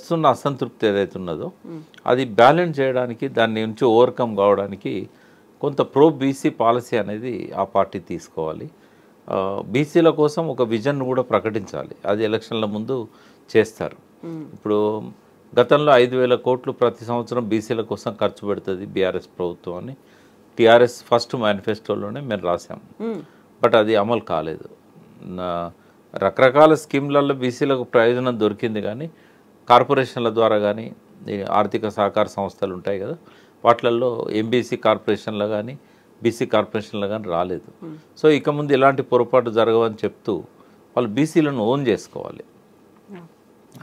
వస్తున్న అసంతృప్తి ఏదైతే ఉన్నదో అది బ్యాలెన్స్ చేయడానికి, దాని నుంచి ఓవర్కమ్ కావడానికి కొంత ప్రో బీసీ పాలసీ అనేది ఆ పార్టీ తీసుకోవాలి. బీసీల కోసం ఒక విజన్ కూడా ప్రకటించాలి. అది ఎలక్షన్ల ముందు చేస్తారు. ఇప్పుడు గతంలో 5,000 కోట్లు ప్రతి సంవత్సరం బీసీల కోసం ఖర్చు పెడుతుంది బీఆర్ఎస్ ప్రభుత్వం అని టీఆర్ఎస్ ఫస్ట్ మేనిఫెస్టోలోనే మేము రాసాము. బట్ అది అమలు కాలేదు. రకరకాల స్కీమ్లలో బీసీలకు ప్రయోజనం దొరికింది, కానీ కార్పొరేషన్ల ద్వారా కానీ ఆర్థిక సహకార సంస్థలు ఉంటాయి కదా, వాటిల్లో ఎంబీసీ కార్పొరేషన్లో కానీ బీసీ కార్పొరేషన్లో కానీ రాలేదు. సో ఇక ముందు ఇలాంటి పొరపాటు జరగవని చెప్తూ వాళ్ళు బీసీలను ఓన్ చేసుకోవాలి.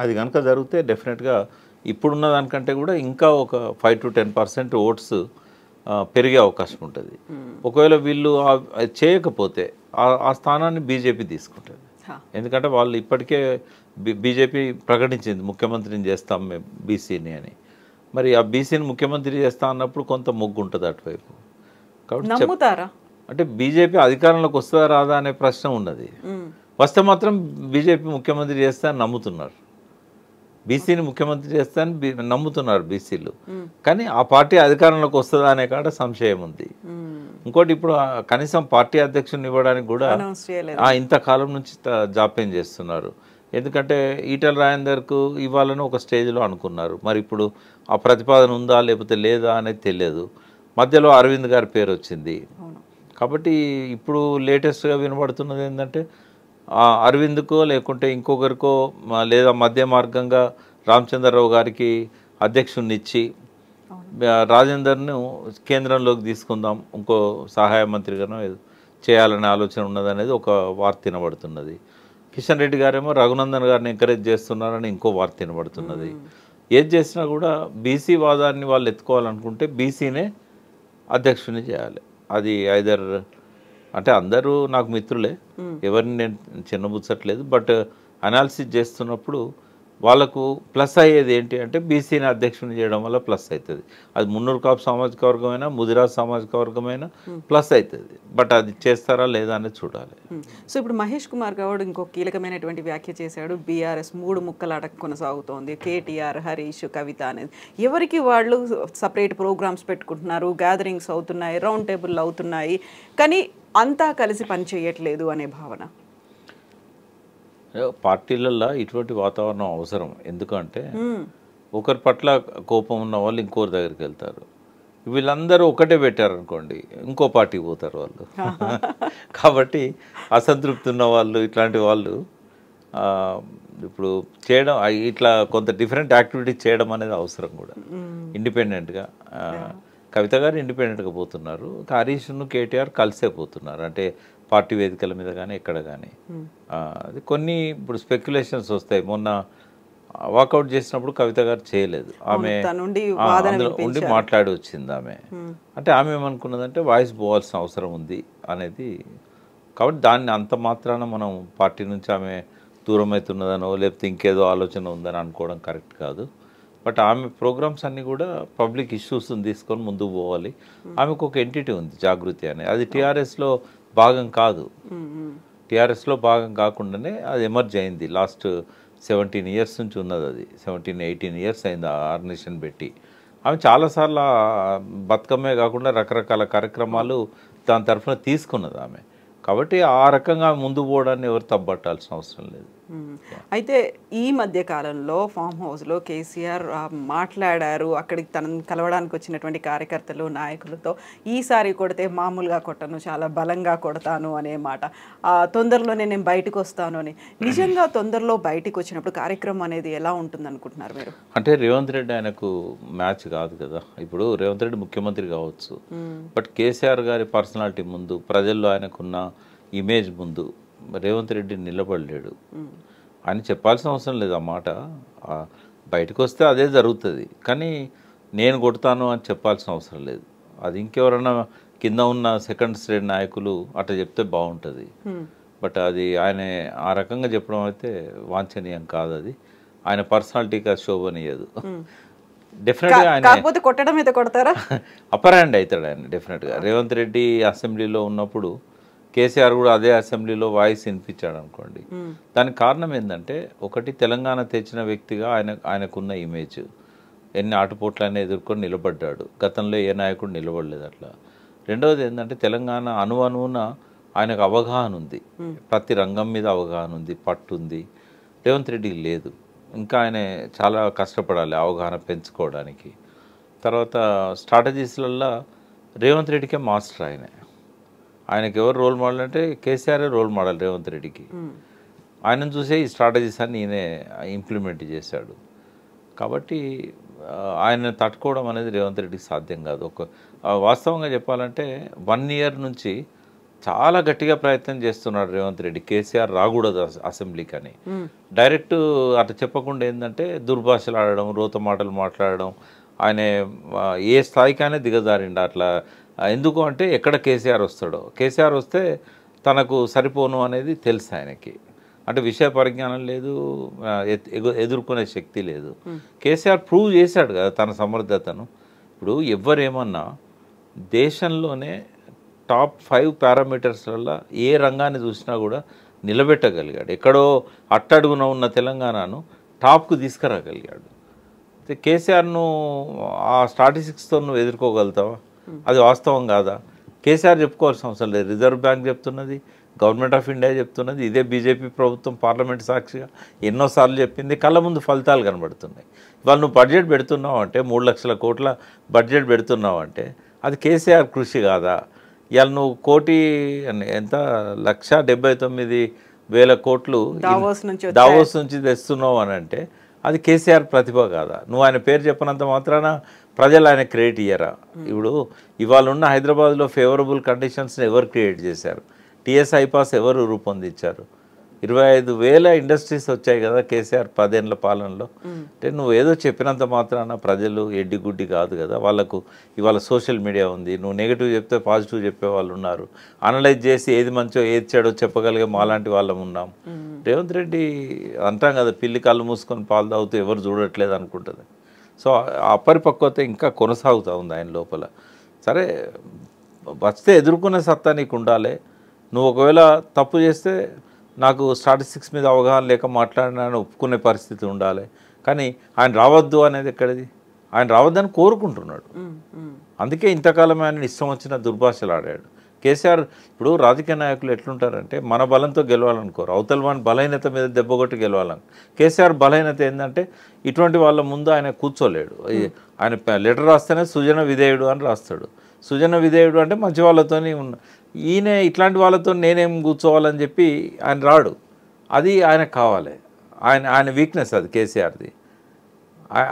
అది కనుక జరిగితే డెఫినెట్గా ఇప్పుడున్న దానికంటే కూడా ఇంకా ఒక 5 to 10% ఓట్స్ పెరిగే అవకాశం ఉంటుంది. ఒకవేళ వీళ్ళు చేయకపోతే ఆ స్థానాన్ని బీజేపీ తీసుకుంటుంది. ఎందుకంటే వాళ్ళు ఇప్పటికే బీజేపీ ప్రకటించింది ముఖ్యమంత్రిని చేస్తాం మేము బీసీని అని. మరి ఆ బీసీని ముఖ్యమంత్రి చేస్తా అన్నప్పుడు కొంత మొగ్గు ఉంటుంది అటువైపు. కాబట్టి అంటే బీజేపీ అధికారంలోకి వస్తుందా రాదా అనే ప్రశ్న ఉన్నది. వస్తే మాత్రం బీజేపీ ముఖ్యమంత్రి చేస్తా అని నమ్ముతున్నారు, బీసీని ముఖ్యమంత్రి చేస్తా అని నమ్ముతున్నారు బీసీలు. కానీ ఆ పార్టీ అధికారంలోకి వస్తుందా అనే కాడ సంశయం ఉంది. ఇంకోటి, ఇప్పుడు కనీసం పార్టీ అధ్యక్షుని ఇవ్వడానికి కూడా ఇంతకాలం నుంచి జాప్యం చేస్తున్నారు. ఎందుకంటే ఈటెల రాజేందర్కు ఇవ్వాలని ఒక స్టేజ్లో అనుకున్నారు. మరి ఇప్పుడు ఆ ప్రతిపాదన ఉందా లేకపోతే లేదా అనేది తెలియదు. మధ్యలో అరవింద్ గారి పేరు వచ్చింది. కాబట్టి ఇప్పుడు లేటెస్ట్గా వినబడుతున్నది ఏంటంటే అరవింద్కో లేకుంటే ఇంకొకరికో లేదా మధ్య మార్గంగా రామచంద్రరావు గారికి అధ్యక్షుడిని ఇచ్చి రాజేందర్ను కేంద్రంలోకి తీసుకుందాం, ఇంకో సహాయ మంత్రిగానో చేయాలనే ఆలోచన ఉన్నదనేది ఒక వార్త వినబడుతున్నది. కిషన్ రెడ్డి గారేమో రఘునందన్ గారిని ఎంకరేజ్ చేస్తున్నారని ఇంకో వార్త వినబడుతున్నది. ఏది చేసినా కూడా బీసీ వాదాన్ని వాళ్ళు ఎత్తుకోవాలనుకుంటే బీసీనే అధ్యక్షుని చేయాలి. అది ఐదర్ అంటే అందరూ నాకు మిత్రులే, ఎవరిని నేను చిన్నబుచ్చట్లేదు. బట్ అనాలిసిస్ చేస్తున్నప్పుడు వాళ్ళకు ప్లస్ అయ్యేది ఏంటి అంటే బీసీని అధ్యక్షుని చేయడం వల్ల ప్లస్ అవుతుంది. అది మున్నూరు కాపు సామాజిక వర్గమైనా ముదిరాజ్ సామాజిక వర్గమైనా ప్లస్ అవుతుంది. బట్ అది చేస్తారా లేదా అనేది చూడాలి. సో ఇప్పుడు మహేష్ కుమార్ గౌడ్ ఇంకో కీలకమైనటువంటి వ్యాఖ్య చేశాడు. బీఆర్ఎస్ 3 ముక్కలాట కొనసాగుతోంది, కేటీఆర్, హరీష్, కవిత అనేది. ఎవరికి వాళ్ళు సపరేట్ ప్రోగ్రామ్స్ పెట్టుకుంటున్నారు, గ్యాదరింగ్స్ అవుతున్నాయి, రౌండ్ టేబుల్ అవుతున్నాయి, కానీ అంతా కలిసి పని చేయట్లేదు అనే భావన. పార్టీలలో ఇటువంటి వాతావరణం అవసరం. ఎందుకంటే ఒకరి పట్ల కోపం ఉన్న వాళ్ళు ఇంకోరి దగ్గరికి వెళ్తారు. వీళ్ళందరూ ఒకటే పెట్టారనుకోండి ఇంకో పార్టీకి పోతారు వాళ్ళు. కాబట్టి అసంతృప్తి ఉన్న వాళ్ళు ఇట్లాంటి వాళ్ళు ఇప్పుడు చేయడం ఇట్లా కొంత డిఫరెంట్ యాక్టివిటీస్ చేయడం అనేది అవసరం కూడా. ఇండిపెండెంట్గా కవిత గారు ఇండిపెండెంట్గా పోతున్నారు, హరీష్ను కేటీఆర్ కలిసే పోతున్నారు. అంటే పార్టీ వేదికల మీద కానీ ఎక్కడ కానీ అది కొన్ని ఇప్పుడు స్పెక్యులేషన్స్ వస్తాయి. మొన్న వాకౌట్ చేసినప్పుడు కవిత గారు చేయలేదు, ఆమె ఉండి మాట్లాడి వచ్చింది ఆమె. అంటే ఆమె ఏమనుకున్నదంటే వాయిస్ పోవాల్సిన అవసరం ఉంది అనేది. కాబట్టి దాన్ని అంత మాత్రాన మనం పార్టీ నుంచి ఆమె దూరం అవుతున్నదనో లేకపోతే ఇంకేదో ఆలోచన ఉందని అనుకోవడం కరెక్ట్ కాదు. బట్ ఆమె ప్రోగ్రామ్స్ అన్నీ కూడా పబ్లిక్ ఇష్యూస్ని తీసుకొని ముందుకు పోవాలి. ఆమెకు ఒక ఎంటిటీ ఉంది జాగృతి అని, అది టీఆర్ఎస్లో భాగం కాదు. టీఆర్ఎస్లో భాగం కాకుండానే అది ఎమర్జ్ అయింది. లాస్ట్ 17 years నుంచి ఉన్నది. అది 17-18 years అయింది ఆ ఆర్గనైజేషన్ పెట్టి. ఆమె చాలాసార్లు బతుకమ్మే కాకుండా రకరకాల కార్యక్రమాలు దాని తరఫున తీసుకున్నది ఆమె. కాబట్టి ఆ రకంగా ముందు పోవడాన్ని ఎవరు తప్పట్టాల్సిన అవసరం లేదు. అయితే ఈ మధ్య కాలంలో ఫామ్ హౌస్లో కేసీఆర్ మాట్లాడారు, అక్కడికి తనని కలవడానికి వచ్చినటువంటి కార్యకర్తలు నాయకులతో, ఈసారి కొడితే మామూలుగా కొట్టను, చాలా బలంగా కొడతాను అనే మాట. తొందరలోనే నేను బయటకు వస్తాను అని. నిజంగా తొందరలో బయటకు వచ్చినప్పుడు కార్యక్రమం అనేది ఎలా ఉంటుంది అనుకుంటున్నారు మీరు? అంటే రేవంత్ రెడ్డి ఆయనకు మ్యాచ్ కాదు కదా. ఇప్పుడు రేవంత్ రెడ్డి ముఖ్యమంత్రి కావచ్చు, బట్ కేసీఆర్ గారి పర్సనాలిటీ ముందు, ప్రజల్లో ఆయనకున్న ఇమేజ్ ముందు రేవంత్ రెడ్డి నిలబడలేడు అని చెప్పాల్సిన అవసరం లేదు. ఆ మాట బయటకు వస్తే అదే జరుగుతుంది, కానీ నేను కొడతాను అని చెప్పాల్సిన అవసరం లేదు. అది ఇంకెవరన్నా కింద ఉన్న సెకండ్ స్టేట్ నాయకులు అట్లా చెప్తే బాగుంటుంది. బట్ అది ఆయన ఆ రకంగా చెప్పడం అయితే వాంఛనీయం కాదు. అది ఆయన పర్సనాలిటీకి అది శోభనీయదు. డెఫినెట్గా ఆయన కొట్టడం అయితే కొడతారా, అప్పర్ హ్యాండ్ అవుతాడు ఆయన డెఫినెట్గా. రేవంత్ రెడ్డి అసెంబ్లీలో ఉన్నప్పుడు కేసీఆర్ కూడా అదే అసెంబ్లీలో వాయిస్ వినిపించాడు అనుకోండి. దానికి కారణం ఏంటంటే ఒకటి తెలంగాణ తెచ్చిన వ్యక్తిగా ఆయనకున్న ఇమేజ్, ఎన్ని ఆటుపోట్లైనా ఎదుర్కొని నిలబడ్డాడు. గతంలో ఏ నాయకుడు నిలబడలేదు అట్లా. రెండవది ఏంటంటే తెలంగాణ అణువున ఆయనకు అవగాహన ఉంది, ప్రతి రంగం మీద అవగాహన ఉంది, పట్టు ఉంది. రేవంత్ రెడ్డికి లేదు. ఇంకా ఆయన చాలా కష్టపడాలి అవగాహన పెంచుకోవడానికి. తర్వాత స్ట్రాటజీస్లల్లో రేవంత్ రెడ్డికే మాస్టర్ ఆయనకి ఎవరు రోల్ మోడల్ అంటే కేసీఆరే రోల్ మోడల్ రేవంత్ రెడ్డికి. ఆయనను చూసే ఈ స్ట్రాటజీస్ అన్ని ఈయనే ఇంప్లిమెంట్ చేశాడు. కాబట్టి ఆయన తట్టుకోవడం అనేది రేవంత్ రెడ్డికి సాధ్యం కాదు. వాస్తవంగా చెప్పాలంటే 1 ఇయర్ నుంచి చాలా గట్టిగా ప్రయత్నం చేస్తున్నాడు రేవంత్ రెడ్డి, కేసీఆర్ రాకూడదు అసెంబ్లీకి అని. డైరెక్ట్ అట్లా చెప్పకుండా ఏంటంటే దుర్భాషలు ఆడడం, రోత మాటలు మాట్లాడడం, ఆయన ఏ స్థాయికైనా దిగజారిండు అట్లా. ఎందుకు అంటే ఎక్కడ కేసీఆర్ వస్తాడో, కేసీఆర్ వస్తే తనకు సరిపోను అనేది తెలుసు ఆయనకి. అంటే విషయ పరిజ్ఞానం లేదు, ఎదుర్కొనే శక్తి లేదు. కేసీఆర్ ప్రూవ్ చేశాడు కదా తన సమర్థతను. ఇప్పుడు ఎవరేమన్నా దేశంలోనే టాప్ 5 పారామీటర్స్లలో ఏ రంగాన్ని చూసినా కూడా నిలబెట్టగలిగాడు. ఎక్కడో అట్టడుగున ఉన్న తెలంగాణను టాప్కు తీసుకురాగలిగాడు. కేసీఆర్ను ఆ స్టాటిస్టిక్స్తో నువ్వు ఎదుర్కోగలుగుతావా? అది వాస్తవం కాదా? కేసీఆర్ చెప్పుకోవాల్సిన అవసరం లేదు. రిజర్వ్ బ్యాంక్ చెప్తున్నది, గవర్నమెంట్ ఆఫ్ ఇండియా చెప్తున్నది, ఇదే బీజేపీ ప్రభుత్వం పార్లమెంట్ సాక్షిగా ఎన్నోసార్లు చెప్పింది. కళ్ళ ముందు ఫలితాలు కనబడుతున్నాయి. ఇవాళ నువ్వు బడ్జెట్ పెడుతున్నావు అంటే 3 లక్షల కోట్ల బడ్జెట్ పెడుతున్నావు అంటే అది కేసీఆర్ కృషి కాదా? ఇవాళ నువ్వు ఎంత 1,79,000 కోట్లు దావోస్ నుంచి తెస్తున్నావు అని అంటే అది కేసీఆర్ ప్రతిభ కాదా? నువ్వు ఆయన పేరు చెప్పినంత మాత్రాన ప్రజలు ఆయన క్రియేట్ ఇయ్యరా? ఇప్పుడు ఇవాళ ఉన్న హైదరాబాద్లో ఫేవరబుల్ కండిషన్స్ని ఎవరు క్రియేట్ చేశారు? టీఎస్ ఐపాస్ ఎవరు రూపొందించారు? 25,000 ఇండస్ట్రీస్ వచ్చాయి కదా కేసీఆర్ 10 ఏళ్ల పాలనలో. అంటే నువ్వు ఏదో చెప్పినంత మాత్రాన ప్రజలు ఎడ్డిగుడ్డి కాదు కదా. వాళ్ళకు ఇవాళ సోషల్ మీడియా ఉంది, నువ్వు నెగిటివ్ చెప్తే పాజిటివ్ చెప్పే వాళ్ళు ఉన్నారు. అనలైజ్ చేసి ఏది మంచో ఏది చెడో చెప్పగలిగే మాలాంటి వాళ్ళం ఉన్నాం. రేవంత్ రెడ్డి అంటాం కదా, పిల్లి కళ్ళు మూసుకొని పాలు తాగుతూ ఎవరు చూడట్లేదు అనుకుంటుంది. సో ఆ అపరిపక్వత ఇంకా కొనసాగుతూ ఉంది ఆయన లోపల. సరే వస్తే ఎదుర్కొనే సత్తా నీకు ఉండాలి. నువ్వు ఒకవేళ తప్పు చేస్తే నాకు స్టాటిస్టిక్స్ మీద అవగాహన లేక మాట్లాడినాను ఒప్పుకునే పరిస్థితి ఉండాలి. కానీ ఆయన రావద్దు అనేది ఎక్కడిది? ఆయన రావద్దని కోరుకుంటున్నాడు. అందుకే ఇంతకాలం ఆయన ఇష్టం వచ్చిన దుర్భాషలు ఆడాడు. కేసీఆర్ ఇప్పుడు రాజకీయ నాయకులు ఎట్లుంటారంటే మన బలంతో గెలవాలనుకోరు, అవతల వాని బలహీనత మీద దెబ్బగొట్టి గెలవాలని. కేసీఆర్ బలహీనత ఏంటంటే ఇటువంటి వాళ్ళ ముందు ఆయన కూర్చోలేడు. ఆయన లెటర్ రాస్తేనే సుజన విధేయుడు అని రాస్తాడు. సుజన విధేయుడు అంటే మంచి వాళ్ళతోనే ఈయన ఇట్లాంటి వాళ్ళతో నేనేం కూర్చోవాలని చెప్పి ఆయన రాడు. అది ఆయనకు కావాలి. ఆయన వీక్నెస్ అది కేసీఆర్ది.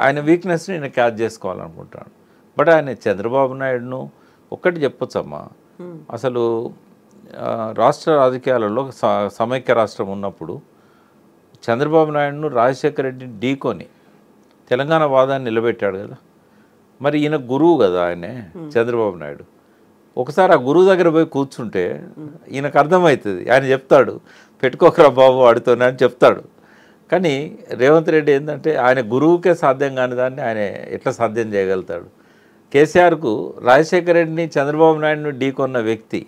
ఆయన వీక్నెస్ని నేను క్యాచ్ చేసుకోవాలనుకుంటాను. బట్ ఆయన చంద్రబాబు నాయుడును ఒక్కటి చెప్పొచ్చమ్మా, అసలు రాష్ట్ర రాజకీయాలలో సమైక్య రాష్ట్రం ఉన్నప్పుడు చంద్రబాబు నాయుడును రాజశేఖర రెడ్డిని ఢీకొని తెలంగాణ వాదాన్ని నిలబెట్టాడు కదా. మరి ఈయన గురువు కదా ఆయనే చంద్రబాబు నాయుడు. ఒకసారి ఆ గురువు దగ్గర పోయి కూర్చుంటే ఈయనకు అర్థమవుతుంది. ఆయన చెప్తాడు పెట్టుకోకరా బాబు వాడితోనే అని చెప్తాడు. కానీ రేవంత్ రెడ్డి ఏంటంటే ఆయన గురువుకే సాధ్యం కాని దాన్ని ఆయన ఎట్లా సాధ్యం చేయగలుగుతాడు? కేసీఆర్కు రాజశేఖర రెడ్డిని చంద్రబాబు నాయుడుని ఢీకొన్న వ్యక్తి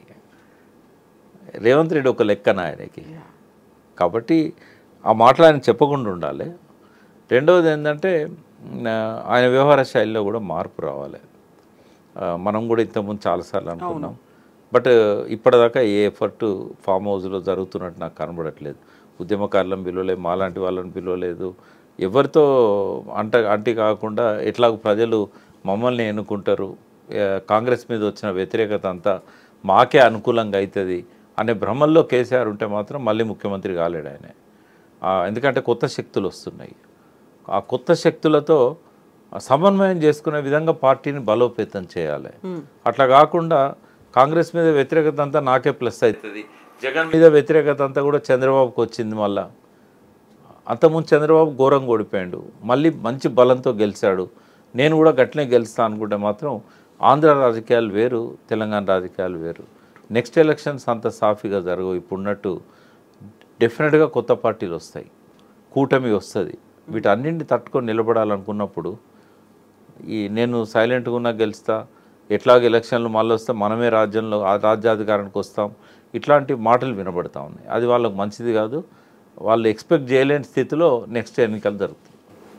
రేవంత్ రెడ్డి ఒక లెక్కన ఆయనకి. కాబట్టి ఆ మాటలు ఆయన చెప్పకుండా ఉండాలి. రెండవది ఏంటంటే ఆయన వ్యవహార శైలిలో కూడా మార్పు రావాలి. మనం కూడా ఇంతకుముందు చాలాసార్లు అనుకున్నాం. బట్ ఇప్పటిదాకా ఏ ఎఫర్ట్ ఫామ్ హౌస్లో జరుగుతున్నట్టు నాకు కనబడట్లేదు. ఉద్యమకారులను పిలవలేదు, మాలాంటి వాళ్ళని పిలవలేదు. ఎవరితో అంటి కాకుండా ఎట్లాగో ప్రజలు మమ్మల్ని ఎన్నుకుంటారు, కాంగ్రెస్ మీద వచ్చిన వ్యతిరేకత అంతా మాకే అనుకూలంగా అవుతుంది అనే భ్రమల్లో కేసీఆర్ ఉంటే మాత్రం మళ్ళీ ముఖ్యమంత్రి కాలేడు ఆయన. ఎందుకంటే కొత్త శక్తులు వస్తున్నాయి. ఆ కొత్త శక్తులతో సమన్వయం చేసుకునే విధంగా పార్టీని బలోపేతం చేయాలి. అట్లా కాకుండా కాంగ్రెస్ మీద వ్యతిరేకత అంతా నాకే ప్లస్ అవుతుంది, జగన్ మీద వ్యతిరేకత అంతా కూడా చంద్రబాబుకి వచ్చింది. మళ్ళీ అంతకుముందు చంద్రబాబు ఘోరంగా ఓడిపోయాడు, మళ్ళీ మంచి బలంతో గెలిచాడు, నేను కూడా గట్లనే గెలుస్తా అనుకుంటే మాత్రం ఆంధ్ర రాజకీయాలు వేరు, తెలంగాణ రాజకీయాలు వేరు. నెక్స్ట్ ఎలక్షన్స్ అంత సాఫీగా జరగవు. ఇప్పుడున్నట్టు డెఫినెట్గా కొత్త పార్టీలు వస్తాయి, కూటమి వస్తుంది. వీటన్నింటిని తట్టుకొని నిలబడాలనుకున్నప్పుడు నేను సైలెంట్గా ఉన్నా గెలుస్తా, ఎట్లాగ ఎలక్షన్లు మళ్ళీ వస్తే మనమే రాజ్యాధికారానికి వస్తాం, ఇట్లాంటి మాటలు వినబడతా ఉన్నాయి. అది వాళ్ళకు మంచిది కాదు. వాళ్ళు ఎక్స్పెక్ట్ చేయలేని స్థితిలో నెక్స్ట్ ఎన్నికలు జరుగుతాయి.